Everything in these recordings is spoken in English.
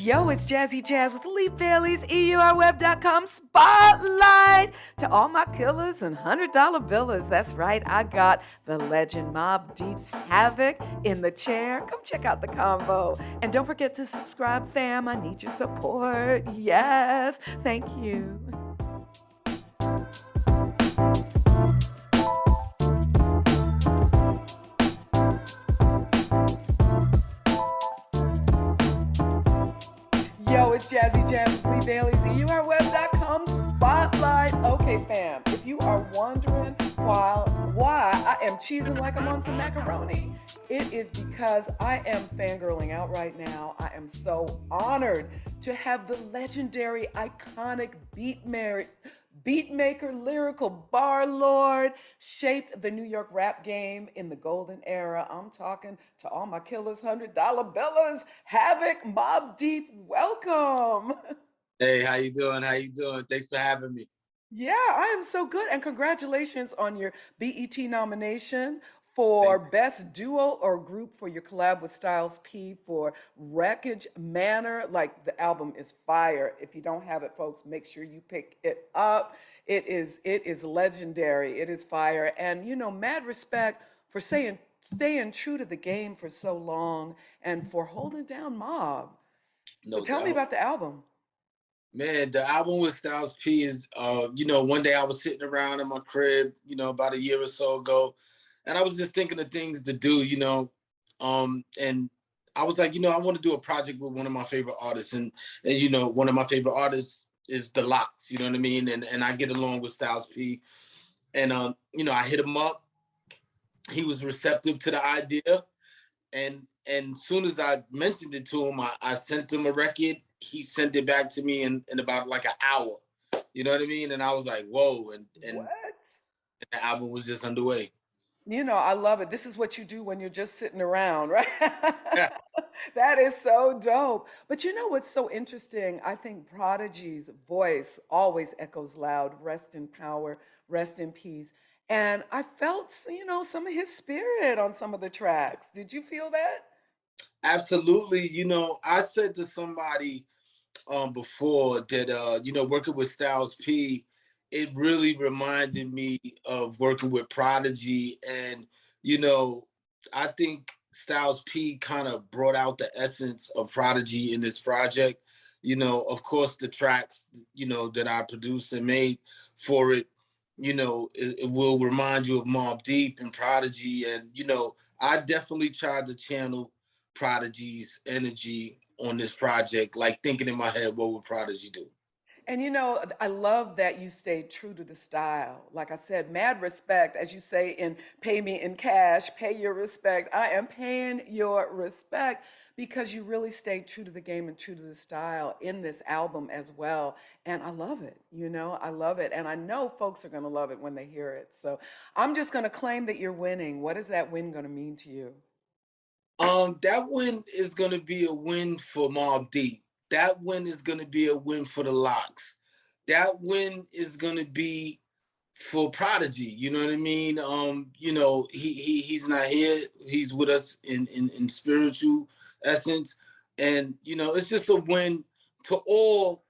Yo, it's Jazzy Jazz with Lee Bailey's EURweb.com spotlight to all my killers and $100 billers. That's right, I got the legend Mob Deep's Havoc in the chair. Come check out the convo. And don't forget to subscribe, fam. I need your support. Yes, thank you. Yo, it's Jazzy Jazz with Lee Bailey's EURweb.com spotlight. Okay, fam, if you are wondering why I am cheesing like I'm on some macaroni, it is because I am fangirling out right now. I am so honored to have the legendary, iconic beatmaker, lyrical bar lord, shaped the New York rap game in the golden era. I'm talking to all my killers, $100 billers, Havoc, Mob Deep, welcome. Hey, how you doing? How you doing? Thanks for having me. Yeah, I am so good. And congratulations on your BET nomination for Thank Best Duo or Group for your collab with Styles P for Wreckage Manor. Like, the album is fire. If you don't have it, folks, make sure you pick it up. It is legendary. It is fire. And mad respect for staying true to the game for so long and for holding down Mob. So No tell me doubt. about the album. Man, the album with Styles P is one day I was sitting around in my crib, about a year or so ago, and I was just thinking of things to do, and I was like, I want to do a project with one of my favorite artists, and one of my favorite artists is The Lox, you know what I mean? And I get along with Styles P. And I hit him up. He was receptive to the idea. And soon as I mentioned it to him, I sent him a record. He sent it back to me in about like an hour. You know what I mean? And I was like, whoa. And What? the album was just underway. I love it. This is what you do when you're just sitting around, right? That is so dope. But you know what's so interesting? I think Prodigy's voice always echoes loud. Rest in power, rest in peace. And I felt, some of his spirit on some of the tracks. Did you feel that? Absolutely. I said to somebody before that working with Styles P, it really reminded me of working with Prodigy. And I think Styles P kind of brought out the essence of Prodigy in this project. Of course, the tracks that I produced and made for it, it will remind you of Mobb Deep and Prodigy. And I definitely tried to channel Prodigy's energy on this project, like thinking in my head, what would Prodigy do? And I love that you stayed true to the style. Like I said, mad respect, as you say in Pay Me in Cash, pay your respect. I am paying your respect because you really stayed true to the game and true to the style in this album as well. And I love it, I love it. And I know folks are going to love it when they hear it. So I'm just going to claim that you're winning. What is that win going to mean to you? That win is gonna be a win for Mobb Deep. That win is gonna be a win for the Lox. That win is gonna be for Prodigy. You know what I mean? He's not here. He's with us in spiritual essence, and it's just a win to all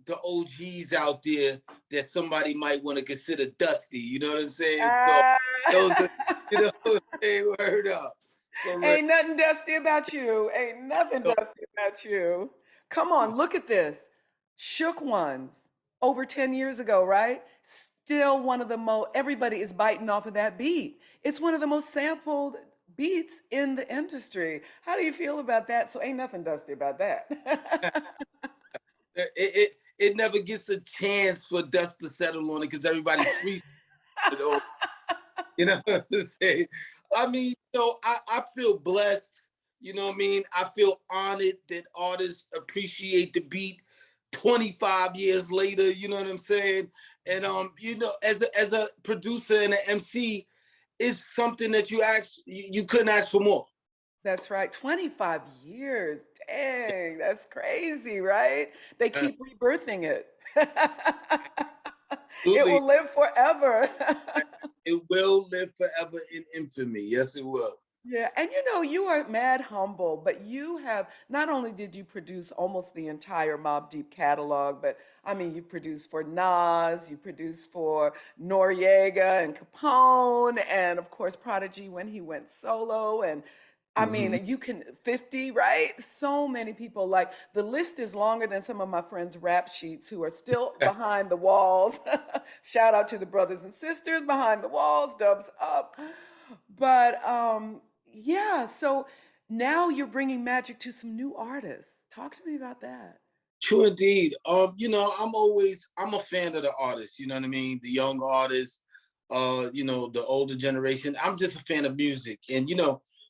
the OGs out there that somebody might want to consider dusty. You know what I'm saying? So Ah. those are, hey, word up. For real. Ain't nothing dusty about you. Ain't nothing dusty about you. Come on, look at this. Shook Ones, over 10 years ago, right? Still one of the most, everybody is biting off of that beat. It's one of the most sampled beats in the industry. How do you feel about that? So ain't nothing dusty about that. It never gets a chance for dust to settle on it because everybody frees it over. You know what I'm saying? I mean, I feel blessed. You know what I mean? I feel honored that artists appreciate the beat 25 years later. You know what I'm saying? And as a producer and an MC, it's something that you couldn't ask for more. That's right. 25 years. Dang, that's crazy, right? They keep rebirthing it. It Absolutely, will live forever. it will live forever in infamy. Yes, it will. Yeah, and you know, you are mad humble, but you have not only did you produce almost the entire Mobb Deep catalog, but I mean, you produced for Nas, you produced for Noriega and Capone, and of course Prodigy when he went solo. And I Hmm. mean, you can 50, right? So many people. Like the list is longer than some of my friends' rap sheets who are still behind the walls. Shout out to the brothers and sisters behind the walls, dubs up. But yeah, so now you're bringing magic to some new artists. Talk to me about that. True indeed. I'm a fan of the artists, you know what I mean? The young artists, the older generation. I'm just a fan of music. And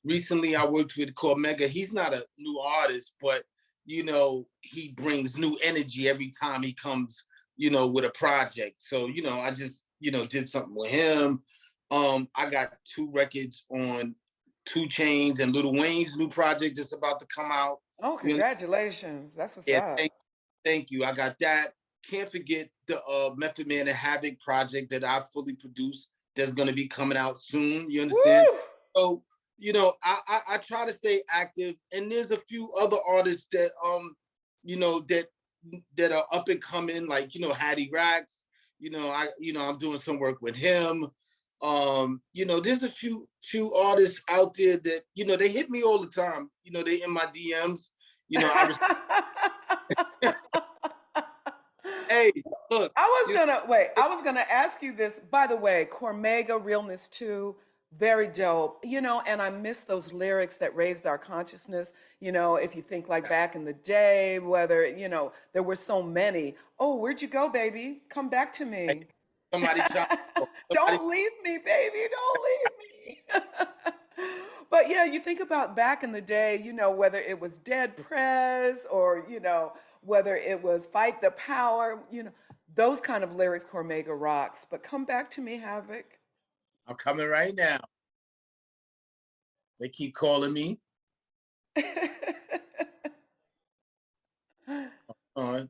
recently I worked with Cormega. He's not a new artist, but he brings new energy every time he comes, with a project. So, I just, did something with him. I got 2 records on 2 Chainz and Lil Wayne's new project that's about to come out. Oh, You know, congratulations. That's what's yeah, up. thank you. I got that. Can't forget the Method Man and Havoc project that I fully produced. That's going to be coming out soon. You understand? Woo! So I try to stay active, and there's a few other artists that you know that that are up and coming, like Hattie Racks. I'm doing some work with him. There's a few artists out there that they hit me all the time. They in my DMs. I Hey, look, you I was gonna ask you this. By the way, Cormega Realness 2, very dope. You know, and I miss those lyrics that raised our consciousness. You know, if you think like back in the day, whether, there were so many. Oh, where'd you go, baby? Come back to me. somebody try. Somebody, Don't leave me, baby. Don't leave me. But yeah, you think about back in the day, whether it was Dead Prez or, whether it was Fight the Power, those kind of lyrics Cormega rocks. But come back to me, Havoc. I'm coming right now. They keep calling me. On.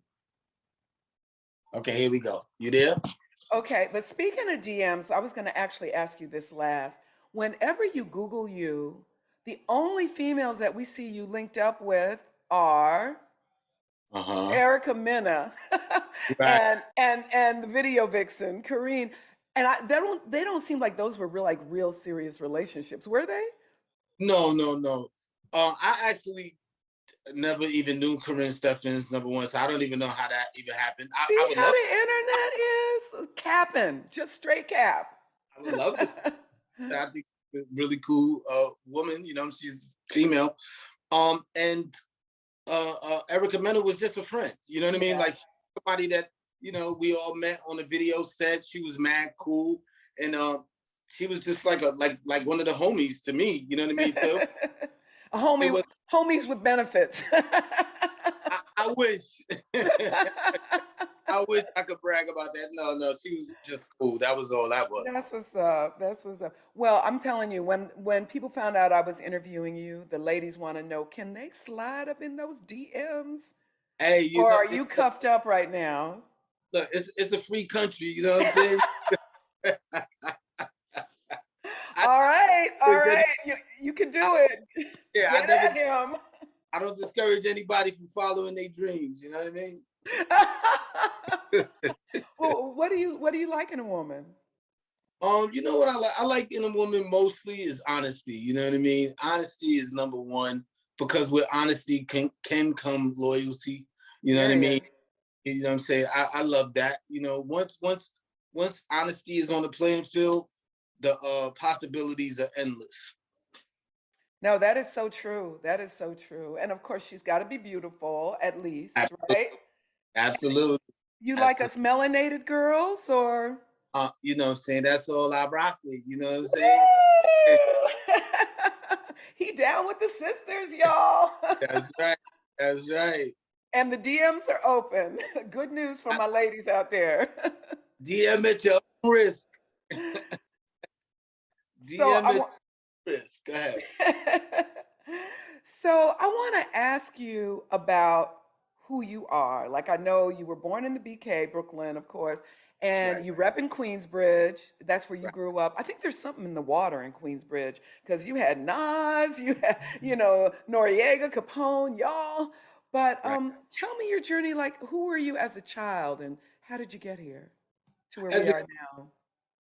Okay, here we go. You there? Okay, but speaking of DMs, I was going to actually ask you this last. Whenever you Google you, the only females that we see you linked up with are Uh-huh. Erica Mena Right. and the video vixen, Kareen. And they don't seem like those were real serious relationships, were they? No, no, no. I actually never even knew Corinne Stephens number one, so I don't even know how that even happened. I See would how love, the internet is capping, just straight cap. I would love to. I think she's a really cool woman. She's female. And Erica Mena was just a friend. You know what I mean? Yeah. Like somebody that we all met on the video set. She was mad cool, and she was just like like one of the homies to me. You know what I mean? So A it homie, was. homies with benefits. I wish. I wish I could brag about that. No, no, she was just cool. That was all that was. That's what's up. That's what's up. Well, I'm telling you, when people found out I was interviewing you, the ladies want to know, can they slide up in those DMs? Hey, Or are you cuffed up right now? look, it's a free country. You know what I'm saying? I All right. You can I, do it. yeah, Get at him. I don't discourage anybody from following their dreams. You know what I mean? Well, what do you like in a woman? You know what I like? I like in a woman mostly is honesty. You know what I mean? Honesty is number one because with honesty can come loyalty. You know what I mean? Period. You know what I'm saying? I love that. Once honesty is on the playing field, the possibilities are endless. No, that is so true. That is so true. And of course, she's got to be beautiful, at least, Absolutely, right? absolutely, You like absolutely. us melanated girls, or? You know what I'm saying? That's all I rock with. You know what I'm saying? Woo! He down with the sisters, y'all. That's right. That's right. And the DMs are open. Good news for my ladies out there. DM at your own risk. So DM I at want your risk. Go ahead. So I want to ask you about who you are. Like I know you were born in the BK, Brooklyn, of course, And right, you rep in Queensbridge. That's where you right, grew up. I think there's something in the water in Queensbridge because you had Nas, you had, Noriega, Capone, y'all. But right. tell me your journey. Like, who were you as a child, and how did you get here to where we As a are now?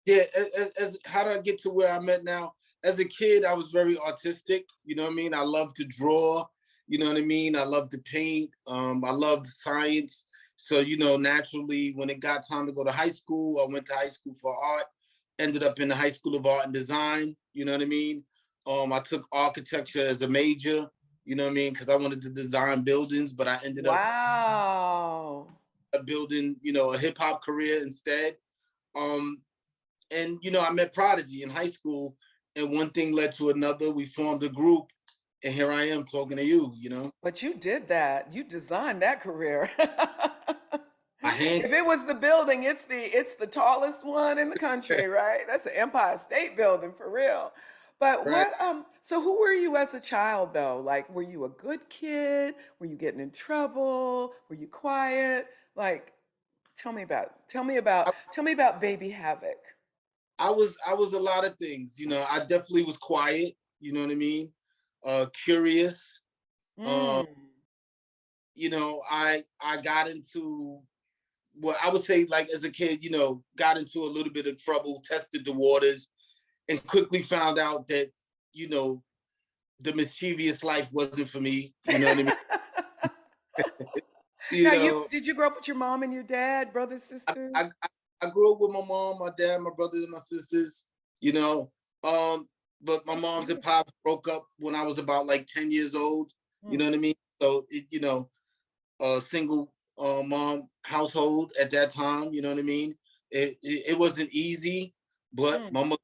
Yeah, as how did I get to where I'm at now? As a kid, I was very artistic. You know what I mean? I loved to draw. You know what I mean? I loved to paint. I loved science. So naturally, when it got time to go to high school, I went to high school for art. Ended up in the High School of Art and Design. You know what I mean? I took architecture as a major. You know what I mean? Because I wanted to design buildings, but I ended up Wow. building, a hip hop career instead. Um, and I met Prodigy in high school, and one thing led to another. We formed a group, and here I am talking to you. But you did that. You designed that career. I hand. If it was the building, it's the tallest one in the country, right? That's the Empire State Building for real. But Right. so who were you as a child though? Like were you a good kid? Were you getting in trouble? Were you quiet? Like tell me about baby Havoc. I was a lot of things. I definitely was quiet. You know what I mean? Curious. Um, Mm. I got into what I would say, like, as a kid. Got into a little bit of trouble, tested the waters, and quickly found out that you know the mischievous life wasn't for me. You know what I mean? You Now you know, did you grow up with your mom and your dad, brothers, I, sisters? I I grew up with my mom, my dad, my brothers, and my sisters. You know, um, but my That's mom's and beautiful. pops broke up when I was about like 10 years old. You Mm, know what I mean? So a single mom household at that time. You know what I mean? It wasn't easy, but mm.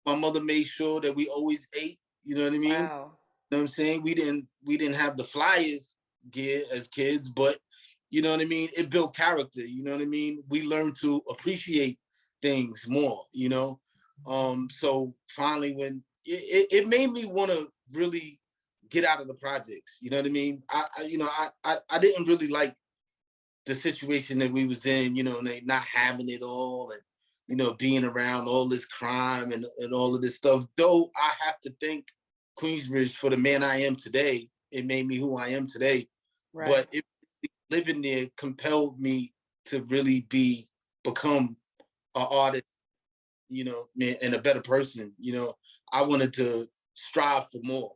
my mother made sure that we always ate. You know what I mean? Wow. Know what I'm saying? We didn't have the flyers gear as kids, but you know what I mean? It built character, you know what I mean? We learned to appreciate things more. So finally when it made me want to really get out of the projects, you know what I mean? I didn't really like the situation that we was in, and they not having it all, and being around all this crime and all of this stuff. Though I have to thank Queensbridge for the man I am today. It made me who I am today. Right. But living there compelled me to really become an artist, and a better person. I wanted to strive for more.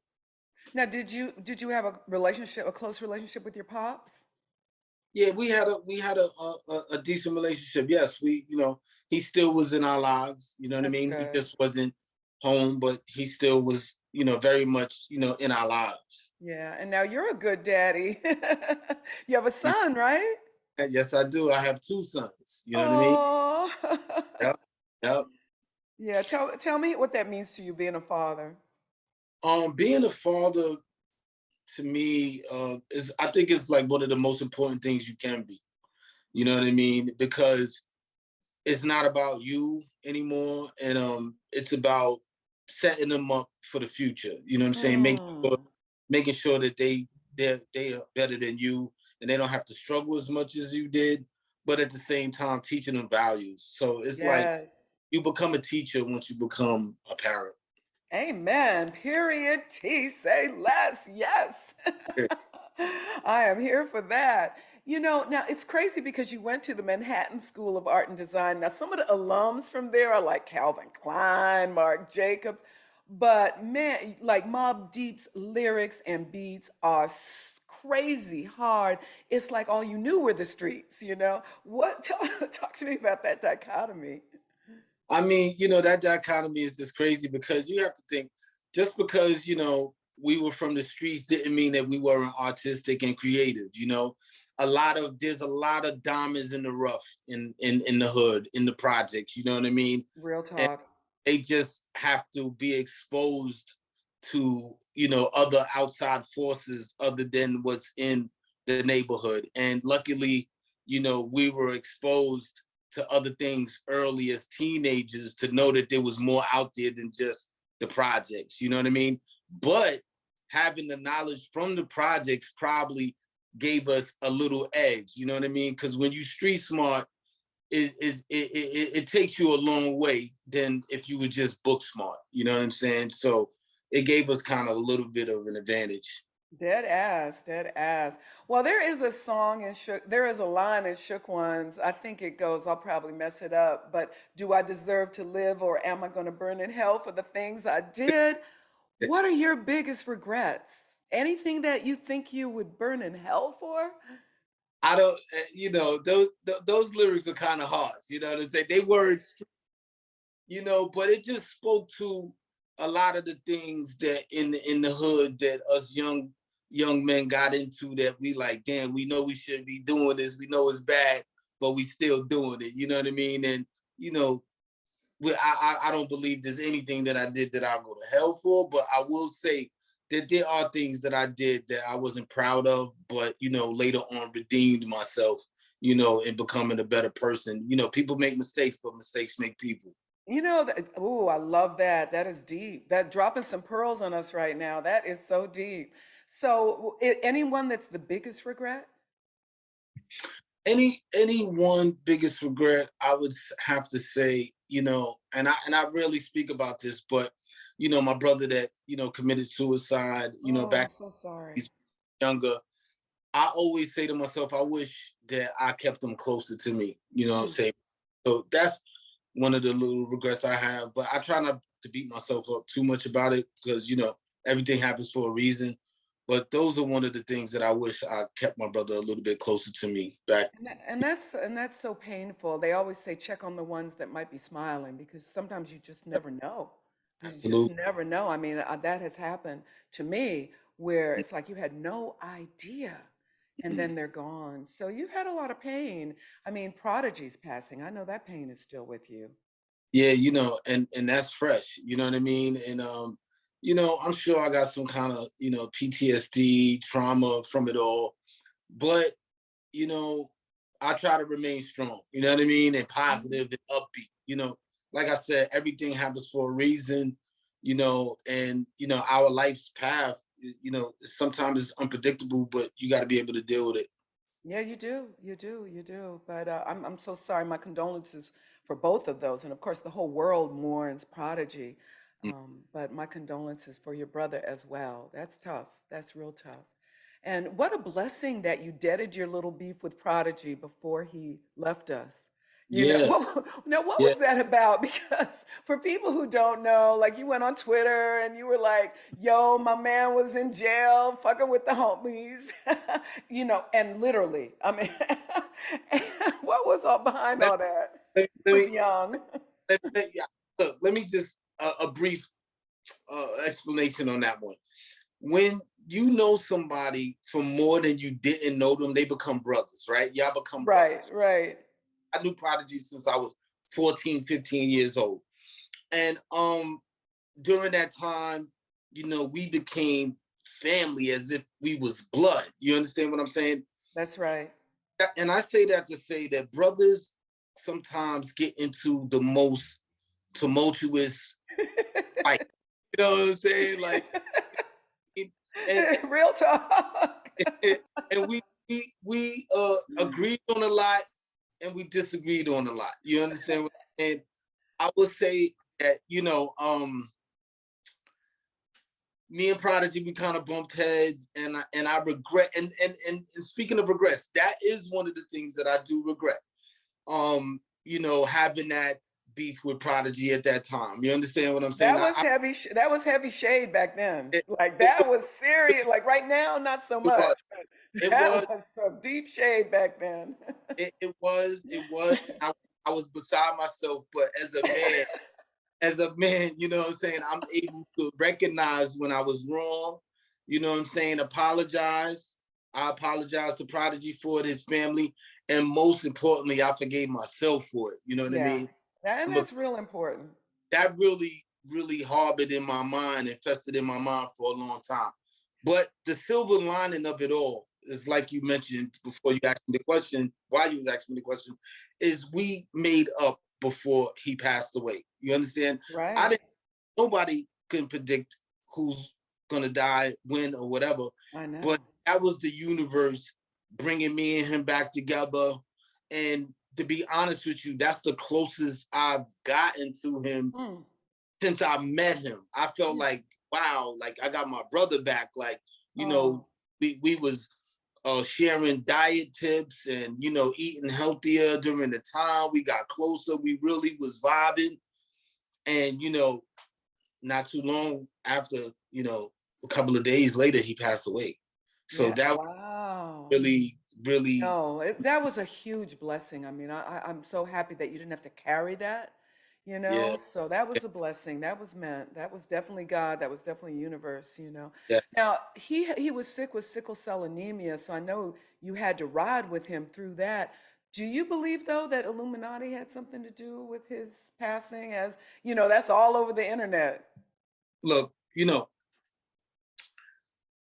Now, did you have a close relationship with your pops? Yeah, we had a decent relationship. Yes, he still was in our lives. You know what I That's mean? He good. just wasn't home, but he still was, very much, in our lives. Yeah. And now you're a good daddy. You have a son, right? Yes, I do. I have two sons. You know what I mean? Oh. Yep. Yep. Yeah. Tell me what that means to you being a father. Being a father to me is, I think, it's like one of the most important things you can be. You know what I mean? Because it's not about you anymore, and it's about setting them up for the future. You know what I'm saying? Mm. Making sure that they are better than you, and they don't have to struggle as much as you did, but at the same time teaching them values. So it's like Yes. you become a teacher once you become a parent. Amen. Period. T. Say less. Yes. I am here for that. Now it's crazy because you went to the Manhattan School of Art and Design. Now, some of the alums from there are like Calvin Klein, Marc Jacobs, but man, like Mobb Deep's lyrics and beats are crazy hard. It's like all you knew were the streets. What? Talk to me about that dichotomy. I mean, that dichotomy is just crazy because you have to think, just because, we were from the streets didn't mean that we weren't artistic and creative. There's a lot of diamonds in the rough in the hood, in the projects, you know what I mean? Real And talk. they just have to be exposed to, other outside forces other than what's in the neighborhood. And luckily, we were exposed to other things early as teenagers to know that there was more out there than just the projects, you know what I mean? But having the knowledge from the projects probably gave us a little edge, you know what I mean? Because when you street smart, it takes you a long way than if you were just book smart. You know what I'm saying? So it gave us kind of a little bit of an advantage. Dead ass, dead ass. Well, there is a song in Shook, there is a line in Shook Ones. I think it goes, I'll probably mess it up, but do I deserve to live or am I going to burn in hell for the things I did? What are your biggest regrets? Anything that you think you would burn in hell for? I don't, those lyrics are kind of hard. You know what I'm saying? They words, but it just spoke to a lot of the things that in the hood that us young men got into, that we like, damn, we know we shouldn't be doing this, we know it's bad, but we still doing it. You know what I mean? And you know, I don't believe there's anything that I did that I'll go to hell for, but I will say that there are things that I did that I wasn't proud of, but later on redeemed myself, in becoming a better person. People make mistakes, but mistakes make people. Oh, I love that. That is deep. That dropping some pearls on us right now. That is so deep. So, anyone that's the biggest regret? Any one biggest regret, I would have to say, and I rarely speak about this, but my brother that committed suicide, Oh, I'm back so sorry. when he's younger. I always say to myself, I wish that I kept him closer to me, Mm. say. So that's one of the little regrets I have, but I try not to beat myself up too much about it, because everything happens for a reason. But those are one of the things that I wish I kept my brother a little bit closer to me back. And that's so painful. They always say check on the ones that might be smiling because sometimes you just never know. You just Absolutely. never know. I mean, that has happened to me where it's like you had no idea and then they're gone. So you've had a lot of pain. I mean, Prodigy's passing. I know that pain is still with you. Yeah, and that's fresh. You know what I mean? And I'm sure I got some kind of PTSD trauma from it all, but you know, I try to remain strong. You know what I mean? And Mhm. positive and upbeat. Like I said, everything happens for a reason. And our life's path. Sometimes it's unpredictable, but you got to be able to deal with it. Yeah, you do. You do. You do. But I'm so sorry. My condolences for both of those. And of course, the whole world mourns Prodigy. But my condolences for your brother as well. That's tough. That's real tough. And what a blessing that you deaded your little beef with Prodigy before he left us. Yeah, Now what yeah. was that about? Because for people who don't know, like you went on Twitter and you were like, yo, my man was in jail fucking with the homies. And literally, I mean, what was all behind Let, all that? let, I let was me young. yeah. Look, let me just a brief explanation on that one. When you know somebody for more than you didn't know them, they become brothers, right? Y'all become Right, brothers. right. I knew Prodigy since I was 14, 15 years old. And during that time, we became family as if we was blood. You understand what I'm saying? That's right. And I say that to say that brothers sometimes get into the most tumultuous fight. You know what I'm saying? Like, and Real talk. and we agreed on a lot and we disagreed on a lot. You understand what I'm saying? I would say that, me and Prodigy, we kind of bumped heads, and I regret. And speaking of regrets, that is one of the things that I do regret. Having that beef with Prodigy at that time. You understand what I'm saying? That was heavy. That was heavy shade back then. It, Like it, that was serious. Like right now, not so it much. was, But it that was, was some deep shade back then. it was. I was beside myself, but as a man, you know what I'm saying, I'm able to recognize when I was wrong, you know what I'm saying, apologize. I apologize to Prodigy for it, his family, and most importantly, I forgave myself for it. You know what I Yeah, mean? and that's real important. That really, really harbored in my mind and festered in my mind for a long time. But the silver lining of it all is, like you mentioned before you asked me the question, while you was asking me the question, is we made up before he passed away. You understand? I Right. didn't. Nobody can predict who's gonna die, when, or whatever. I But know. that was the universe bringing me and him back together, and to be honest with you, that's the closest I've gotten to him Mm. since I met him. I felt Yeah. like, wow, like I got my brother back. Like, you know, Oh, we was sharing diet tips and, you know, eating healthier during the time. We got closer. We really was vibing. And, you know, not too long after, you know, a couple of days later, he passed away. So yeah. that was Wow. really, really, No, that was a huge blessing. I mean, I'm so happy that you didn't have to carry that, you yeah, know? So that was a blessing. That was meant. That was definitely God. That was definitely universe, you know? yeah. Now, he was sick with sickle cell anemia, so I know you had to ride with him through that. Do you believe, though, that Illuminati had something to do with his passing? As, you know, that's all over the internet. Look, you know,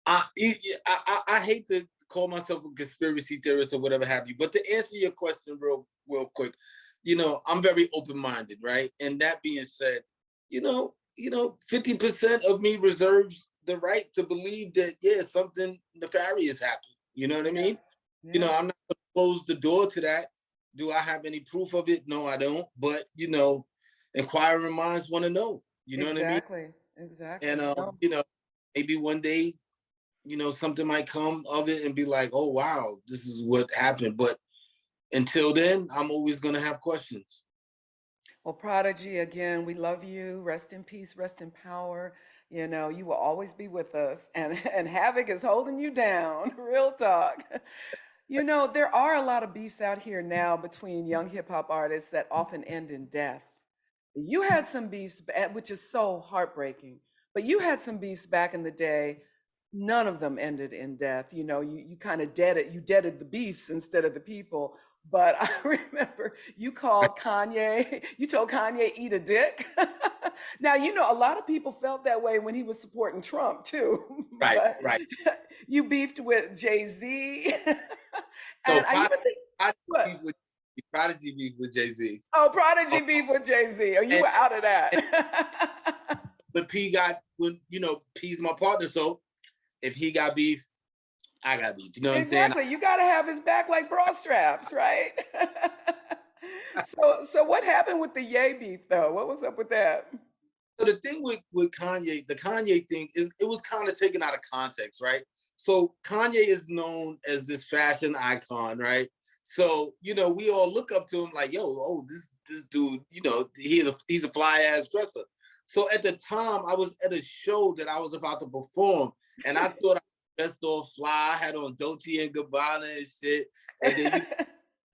I hate to call myself a conspiracy theorist or whatever have you, but to answer your question real quick, you know, I'm very open minded, right? And that being said, you know, 50% of me reserves the right to believe that yeah, something nefarious happened. You know what I Yeah. mean? You know, Yeah. I'm not gonna close the door to that. Do I have any proof of it? No, I don't. But you know, inquiring minds want to know. You know what I mean? Exactly. And Exactly. No. you know, maybe one day you know, something might come of it and be like, oh, wow, this is what happened. But until then, I'm always going to have questions. Well, Prodigy, again, we love you. Rest in peace, rest in power. You know, you will always be with us. And and Havoc is holding you down. Real talk. You know, there are a lot of beefs out here now between young hip hop artists that often end in death. You had some beefs, which is so heartbreaking, but you had some beefs back in the day. None of them ended in death. You know, you kind of deaded the beefs instead of the people. But I remember you called Kanye, you told Kanye, eat a dick. Now, you know, a lot of people felt that way when he was supporting Trump too, Right, but right. you beefed with Jay-Z. So And I even think, Prodigy what? beef with Prodigy beef with Jay-Z. Oh, Um, Prodigy beef with Jay-Z. Oh, you and, were out of and that. but P got when you know P's my partner, so if he got beef, I got beef. You know what I'm saying? Exactly. You got to have his back like bra straps, right? So what happened with the Ye beef though? What was up with that? So the thing with Kanye, the Kanye thing is it was kind of taken out of context, right? So Kanye is known as this fashion icon, right? So you know we all look up to him like, yo, oh this dude, you know, he's a fly ass dresser. So at the time, I was at a show that I was about to perform, and I thought I dressed all fly, I had on Dolce and Gabbana and shit, and then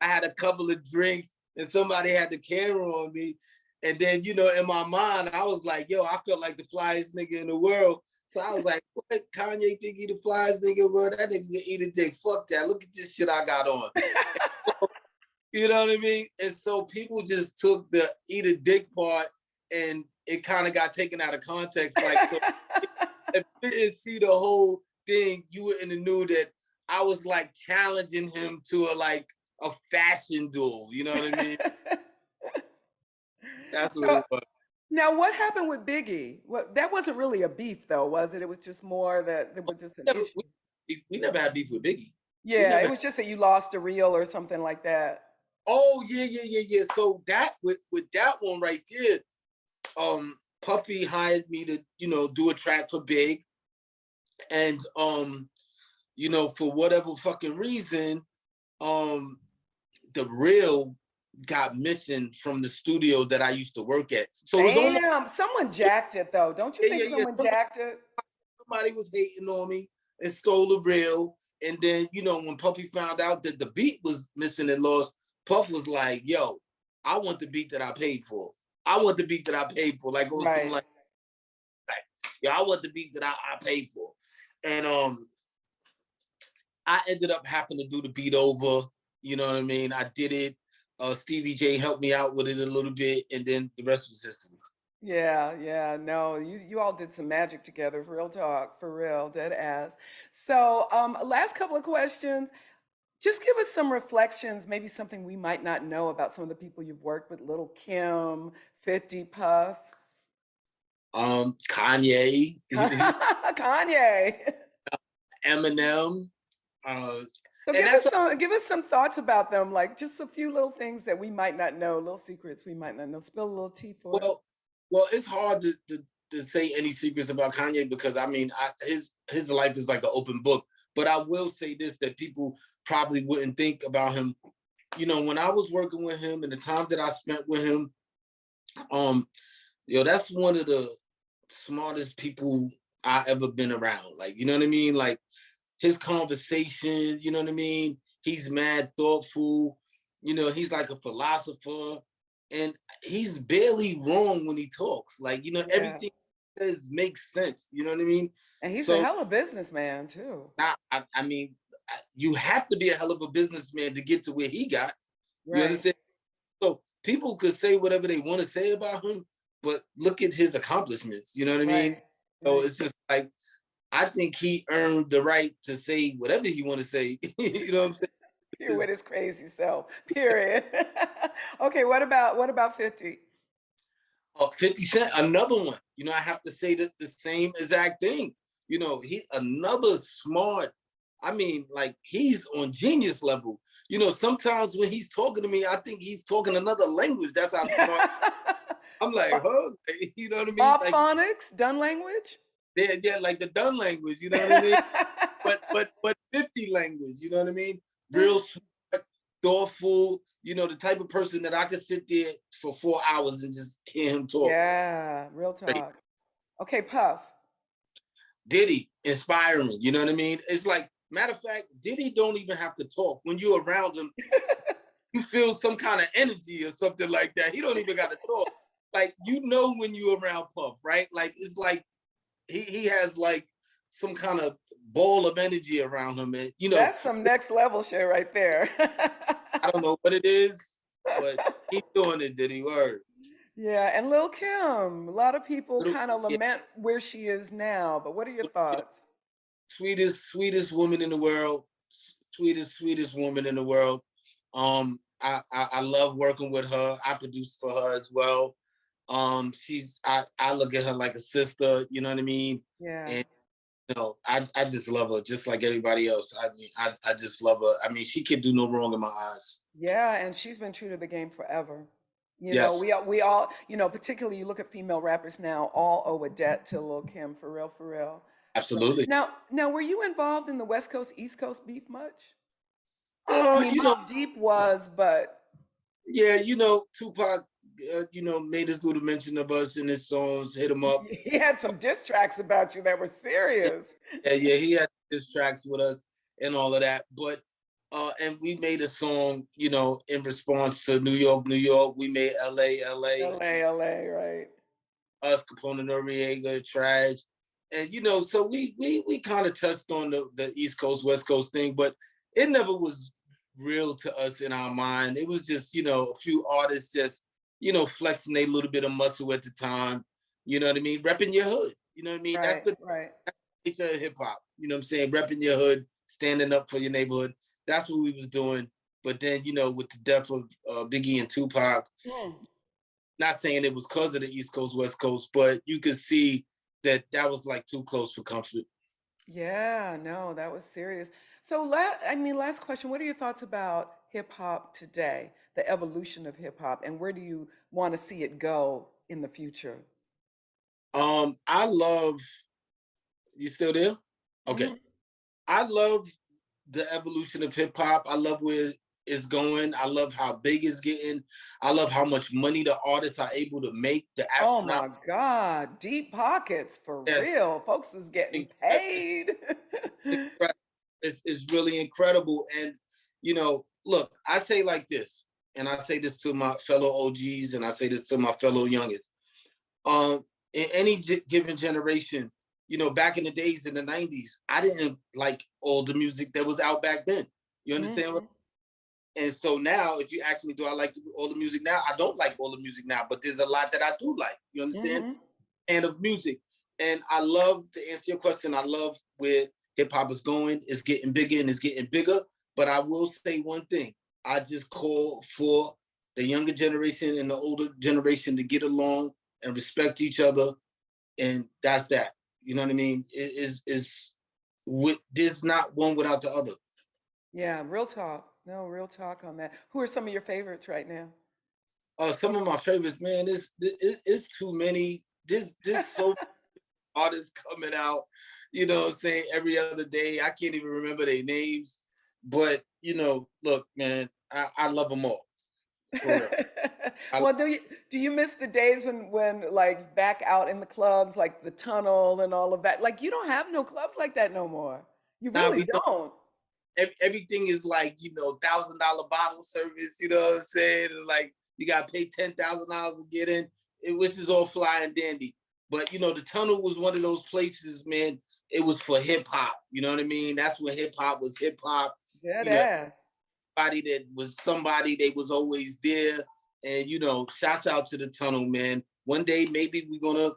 I had a couple of drinks and somebody had the camera on me. And then, you know, in my mind, I was like, yo, I felt like the flyest nigga in the world. So I was like, what? Kanye think he the flyest nigga in the world? That nigga can eat a dick. Fuck that. Look at this shit I got on. You know what I mean? And so people just took the eat a dick part and it kind of got taken out of context. Like, so if you didn't see the whole thing, you wouldn't have knew that I was like challenging him to a fashion duel. You know what I mean? That's what So it was. now what happened with Biggie? What that wasn't really a beef though, was it? It was just more that there was just an Never, issue. we never had beef with Biggie. We Yeah, it never. was just that you lost a reel or something like that. Oh yeah. So that with that one right there, Puffy hired me to do a track for Big, and you know for whatever fucking reason, um the reel got missing from the studio that I used to work at. So it was almost Damn, someone jacked it though. Don't you think yeah. someone jacked it? Somebody was hating on me and stole the reel. And then, you know, when Puffy found out that the beat was missing and lost, Puff was like, yo, I want the beat that I paid for. I want the beat that I paid for. Like on some Right. like yeah, I want the beat that I paid for. And I ended up having to do the beat over. You know what I mean? I did it. Stevie J helped me out with it a little bit, and then the rest was history. Yeah, yeah, no, you all did some magic together, real talk, for real, dead ass. So, last couple of questions. Just give us some reflections, maybe something we might not know about some of the people you've worked with, Little Kim, 50 Puff, Kanye, Kanye. Eminem, uh, So And that's give us some thoughts about them, like just a few little things that we might not know, little secrets we might not know. Spill a little tea for us. well, well, it's hard to say any secrets about Kanye because I mean, his life is like an open book. But I will say this that people probably wouldn't think about him. You know, when I was working with him and the time that I spent with him, um, that's one of the smartest people I ever been around. Like, you know what I mean? Like his conversation, you know what I mean? He's mad thoughtful, he's like a philosopher and he's barely wrong when he talks. Like, Yeah. everything he says makes sense. You know what I mean? And he's a So hell of a businessman too. I mean, you have to be a hell of a businessman to get to where he got. You Right. understand? So people could say whatever they want to say about him, but look at his accomplishments. You know what I mean? Right. So Right. it's just like I think he earned the right to say whatever he want to say. You know what I'm saying? Here with It's, his crazy self. Period. Okay, what about 50? 50 Cent, another one. I have to say that the same exact thing. He another smart. I mean, like he's on genius level. Sometimes when he's talking to me, I think he's talking another language. That's how smart. I'm like, Bo- huh? You know what I mean? Bob Like, Phonics, done language? yeah, like the done language. You know what I mean? But 50 language. You know what I mean? Real smart, thoughtful. The type of person that I could sit there for 4 hours and just hear him talk. Yeah, real talk. Okay, Puff. Diddy inspiring. You know what I mean? It's like matter of fact, Diddy don't even have to talk. When you're around him, you feel some kind of energy or something like that. He don't even got to talk. Like when you're around Puff, right? Like it's like he has like some kind of ball of energy around him, and That's some next level shit right there. I don't know what it is, but he's doing it. Diddy word. Yeah, and Lil Kim. A lot of people Little, kind of yeah, lament where she is now, but what are your thoughts? sweetest woman in the world, sweetest woman in the world. I love working with her. I produce for her as well. I look at her like a sister. You know what I mean? Yeah. And I just love her, just like everybody else. I mean, I just love her. I mean, she can do no wrong in my eyes. Yeah, and she's been true to the game forever. Yes, We all, particularly you look at female rappers now, all owe a debt to Lil Kim, for real, for real. So absolutely. now, were you involved in the West Coast East Coast beef much? I mean, You know, Mobb Deep was, but yeah, Tupac, made his little mention of us in his songs, hit him up. he had some diss tracks about you that were serious. Yeah, he had his tracks with us and all of that. But and we made a song, in response to New York, New York. We made LA, LA, LA, right? us, Capone Noriega, Trash. And so we kind of touched on the East Coast, West Coast thing, but it never was real to us in our mind. It was just, a few artists just, flexing a little bit of muscle at the time. You know what I mean? Repping your hood. You know what I mean? That's Right, the right. nature of hip hop. You know what I'm saying? Repping your hood, standing up for your neighborhood. That's what we was doing. But then, with the death of Biggie and Tupac, Hmm. not saying it was because of the East Coast, West Coast, but you could see that was like too close for comfort. Yeah, no, that was serious. So, last question. What are your thoughts about hip hop today, the evolution of hip hop, and where do you want to see it go in the future? I love you still there? Okay. Hmm. I love the evolution of hip hop. I love where it's going. I love how big it's getting. I love how much money the artists are able to make. The Oh astronaut my God, deep pockets for that's real. Folks is getting incredible. paid. It's really incredible. And look, I say like this, and I say this to my fellow OGs, and I say this to my fellow youngest. In any given generation, back in the days in the '90s, I didn't like all the music that was out back then. You understand? Hmm. And so now, if you ask me, do I like all the music now? I don't like all the music now, but there's a lot that I do like. You understand? Hmm. And of music. And I love to answer your question. I love where hip hop is going. It's getting bigger and it's getting bigger. But I will say one thing. I just call for the younger generation and the older generation to get along and respect each other. And that's that. You know what I mean? It is with there's not one without the other. Yeah, real talk. No, real talk on that. Who are some of your favorites right now? Some of my favorites, man, it's too many. This so artists coming out, you know what I'm saying, every other day. I can't even remember their names. But, look, man, I love them all. For real. I Well, do you miss the days when like back out in the clubs, like the tunnel and all of that? Like you don't have no clubs like that no more. You now really we don't don't. everything is like, $1,000 bottle service, you know what I'm saying? And like you gotta pay $10,000 to get in, which is all fly and dandy. But the tunnel was one of those places, man. It was for hip hop. You know what I mean? That's when hip hop was hip hop. Dead You know, ass. everybody that was somebody, they was always there. And shouts out to the tunnel, man. One day maybe we're gonna,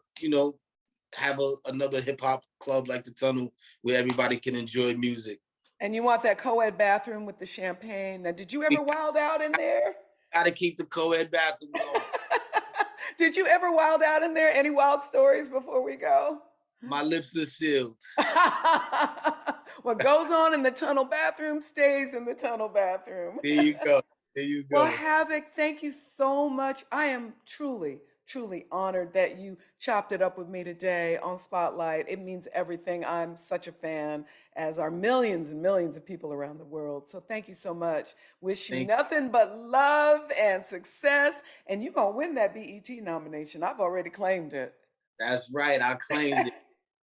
have another hip hop club like the tunnel where everybody can enjoy music. And you want that co-ed bathroom with the champagne. Now, did you We ever wild out in there? gotta keep the co-ed bathroom going. Did you ever wild out in there? Any wild stories before we go? My lips are sealed. What goes on in the tunnel bathroom stays in the tunnel bathroom. There you go. There you Well, go. Havoc, thank you so much. I am truly, truly honored that you chopped it up with me today on Spotlight. It means everything. I'm such a fan, as are millions and millions of people around the world. So thank you so much. Wish you Thank nothing but love and success. And you're going to win that BET nomination. I've already claimed it. That's right. I claimed it.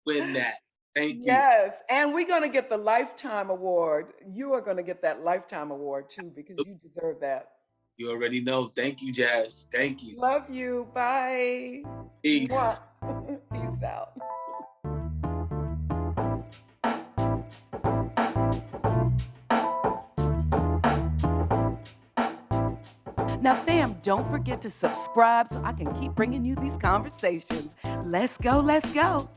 Win that. Thank you. Yes, and we're going to get the Lifetime Award. You are going to get that Lifetime Award too because you deserve that. You already know. Thank you, Jazz. Thank you. Love you. Bye. Mwah. Peace. Peace out. Now, fam, don't forget to subscribe so I can keep bringing you these conversations. Let's go, let's go.